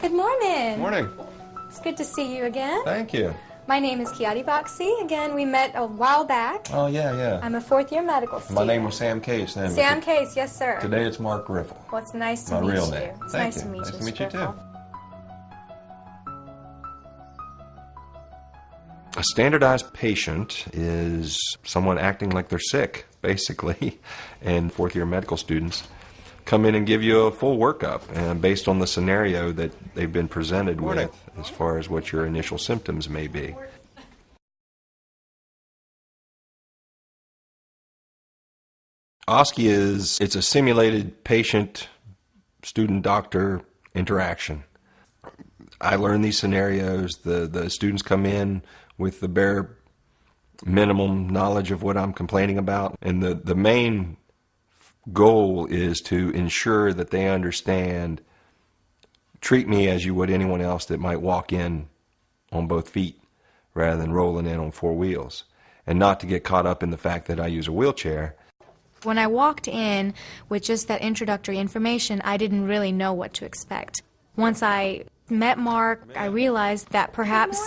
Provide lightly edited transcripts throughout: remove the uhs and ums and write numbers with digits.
Good morning. Morning. It's good to see you again. Thank you. My name is Kiati Baxi. Again, we met a while back. Oh, yeah. I'm a fourth-year medical student. My name was Sam Case then. Sam Case, yes, sir. Today it's Mark Griffel. Well, it's nice to My meet real you. name. It's Thank nice to you. meet Nice you, to meet you, too. Griffel. A standardized patient is someone acting like they're sick, basically, and fourth-year medical students come in and give you a full workup based on the scenario that they've been presented with as far as what your initial symptoms may be. OSCE it's a simulated patient-student-doctor interaction. I learn these scenarios. The students come in with the bare minimum knowledge of what I'm complaining about, and the main goal is to ensure that they understand, treat me as you would anyone else that might walk in on both feet rather than rolling in on four wheels, and not to get caught up in the fact that I use a wheelchair. When I walked in with just that introductory information, I didn't really know what to expect. Once I met Mark, I realized that perhaps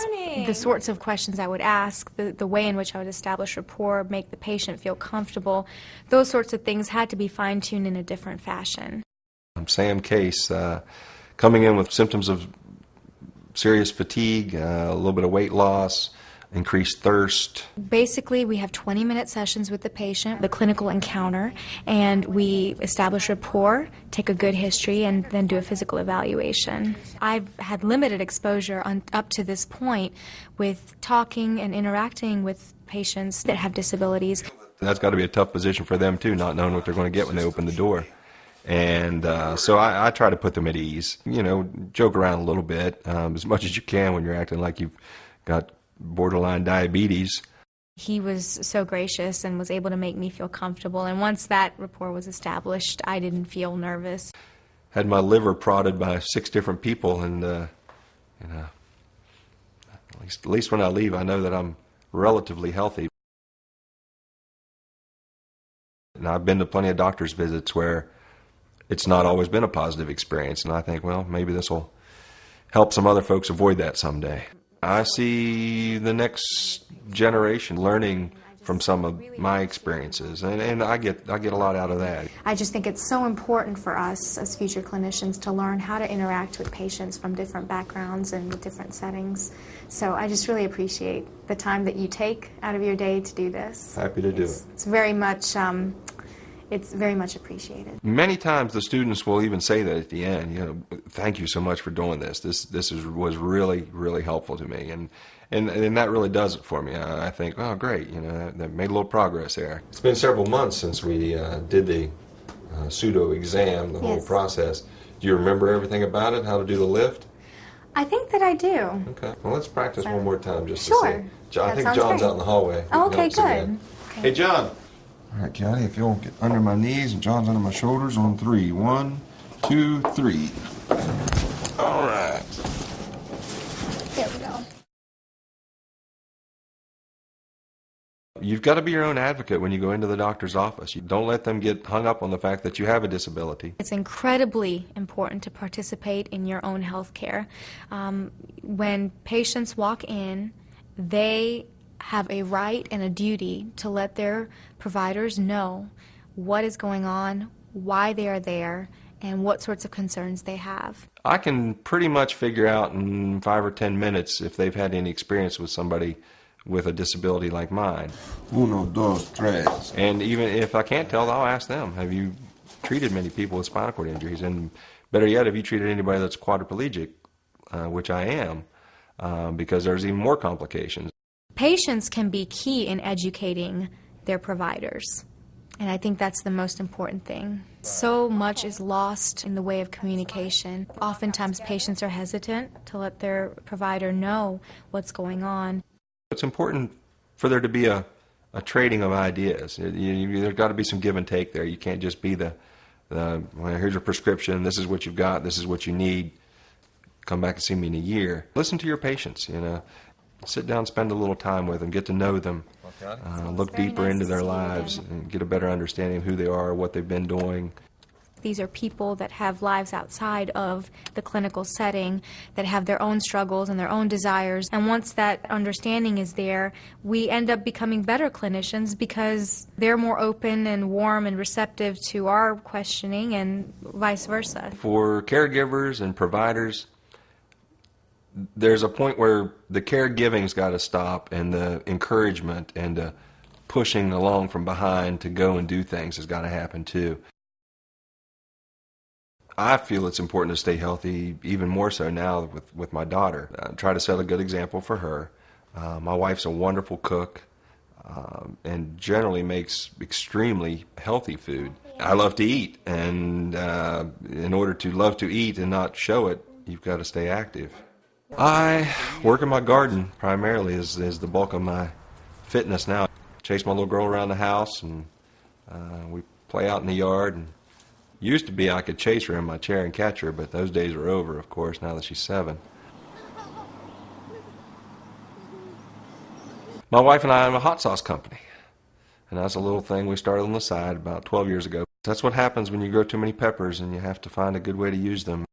the sorts of questions I would ask, the way in which I would establish rapport, make the patient feel comfortable, those sorts of things had to be fine-tuned in a different fashion. I'm Sam Case, coming in with symptoms of serious fatigue, a little bit of weight loss, increased thirst. Basically, we have 20-minute sessions with the patient, the clinical encounter, and we establish rapport, take a good history, and then do a physical evaluation. I've had limited exposure up to this point with talking and interacting with patients that have disabilities. That's got to be a tough position for them, too, not knowing what they're going to get when they open the door. And so I try to put them at ease, joke around a little bit, as much as you can when you're acting like you've got borderline diabetes. He was so gracious and was able to make me feel comfortable, and once that rapport was established, I didn't feel nervous. Had my liver prodded by 6 different people, and at least when I leave, I know that I'm relatively healthy. And I've been to plenty of doctor's visits where it's not always been a positive experience, and I think, well, maybe this will help some other folks avoid that someday. I see the next generation learning from some of my experiences, and I get a lot out of that. I just think it's so important for us as future clinicians to learn how to interact with patients from different backgrounds and with different settings. So I just really appreciate the time that you take out of your day to do this. Happy to do it. It's very much appreciated. Many times the students will even say that at the end, thank you so much for doing this. This was really, really helpful to me. And that really does it for me. I think, oh, great, that made a little progress there. It's been several months since we did the pseudo exam, the whole process. Do you remember everything about it, how to do the lift? I think that I do. Okay. Well, let's practice one more time just to see. I think John's out in the hallway. Oh, okay, good. Okay. Hey, John. All right, Kiati, if you'll get under my knees and John's under my shoulders on 3. 1, 2, 3. All right. There we go. You've got to be your own advocate when you go into the doctor's office. You don't let them get hung up on the fact that you have a disability. It's incredibly important to participate in your own health care. When patients walk in, they have a right and a duty to let their providers know what is going on, why they are there, and what sorts of concerns they have. I can pretty much figure out in 5 or 10 minutes if they've had any experience with somebody with a disability like mine. Uno, dos, tres. And even if I can't tell, I'll ask them, have you treated many people with spinal cord injuries? And better yet, have you treated anybody that's quadriplegic, which I am, because there's even more complications. Patients can be key in educating their providers, and I think that's the most important thing. So much is lost in the way of communication. Oftentimes patients are hesitant to let their provider know what's going on. It's important for there to be a trading of ideas. There's got to be some give and take there. You can't just be well, here's your prescription, this is what you've got, this is what you need, come back and see me in a year. Listen to your patients, Sit down, spend a little time with them, get to know them, look deeper into their lives, and get a better understanding of who they are, what they've been doing. These are people that have lives outside of the clinical setting, that have their own struggles and their own desires. And once that understanding is there, we end up becoming better clinicians because they're more open and warm and receptive to our questioning and vice versa. For caregivers and providers, there's a point where the caregiving's got to stop, and the encouragement and the pushing along from behind to go and do things has got to happen too. I feel it's important to stay healthy, even more so now with my daughter. I try to set a good example for her. My wife's a wonderful cook and generally makes extremely healthy food. I love to eat, and in order to love to eat and not show it, you've got to stay active. I work in my garden primarily is the bulk of my fitness now. Chase my little girl around the house, and we play out in the yard. And used to be I could chase her in my chair and catch her, but those days are over, of course, now that she's 7. My wife and I have a hot sauce company, and that's a little thing we started on the side about 12 years ago. That's what happens when you grow too many peppers and you have to find a good way to use them.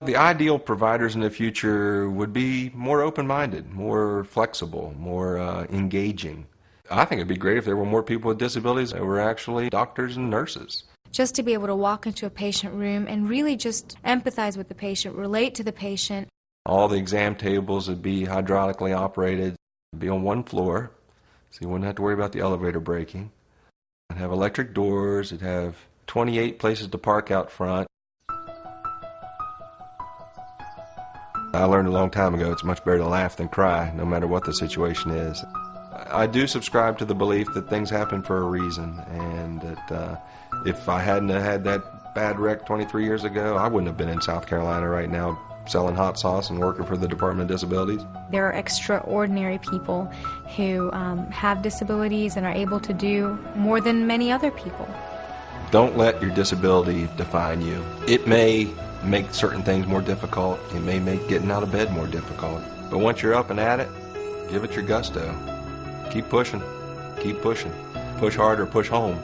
The ideal providers in the future would be more open-minded, more flexible, more engaging. I think it'd be great if there were more people with disabilities that were actually doctors and nurses. Just to be able to walk into a patient room and really just empathize with the patient, relate to the patient. All the exam tables would be hydraulically operated, be on one floor, so you wouldn't have to worry about the elevator breaking. It'd have electric doors, it'd have 28 places to park out front. I learned a long time ago it's much better to laugh than cry, no matter what the situation is. I do subscribe to the belief that things happen for a reason, and that if I hadn't had that bad wreck 23 years ago, I wouldn't have been in South Carolina right now selling hot sauce and working for the Department of Disabilities. There are extraordinary people who have disabilities and are able to do more than many other people. Don't let your disability define you. It may make certain things more difficult. It may make getting out of bed more difficult. But once you're up and at it, give it your gusto. Keep pushing. Keep pushing. Push hard or push home.